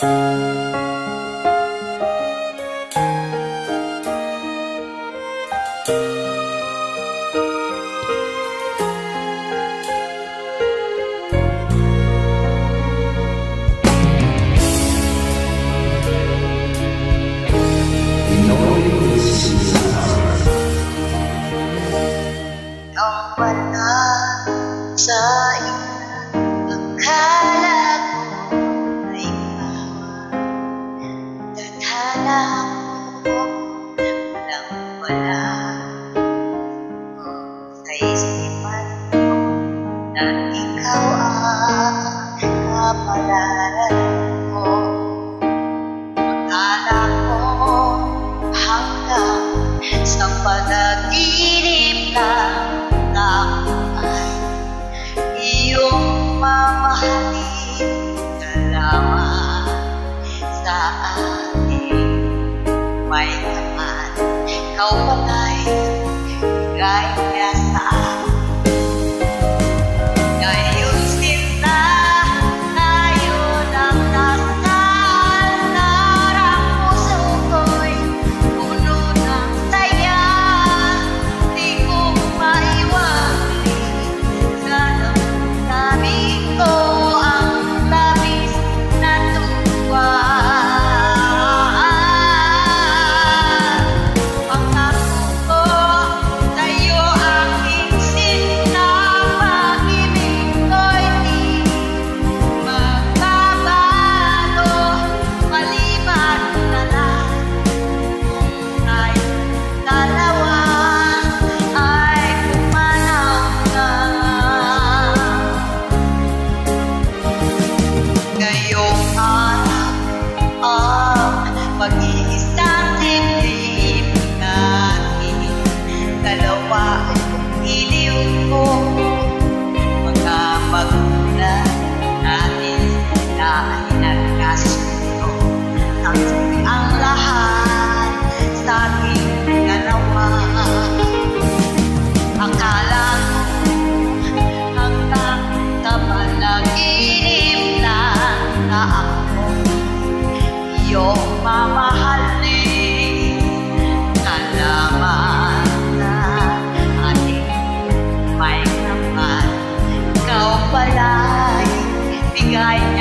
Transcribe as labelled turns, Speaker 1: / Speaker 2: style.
Speaker 1: Ang wala sa iyo, akala ko ay tadhana ko, walang-wala sa isipan ko na ikaw ang kapalaran ko. Akala ko hanggang sa panaginip lang ako ay iyong mamahalin ka lamang sa akin. May naman, ikaw pala'y bigay niya sa akin. Ngayon sinta, ngayon ang dasal na harap puso ko'y puno ng saya. Di ko pag-iisang dibdib natin dalawa iliw ko, mga magulang natin na inagkasundo ang ang lahat sa ating dalawa. Akala ko hanggang sa panaginip lang na ako iyong mamahalin ka lamang sa ating may naman. Ikaw pala'y bigay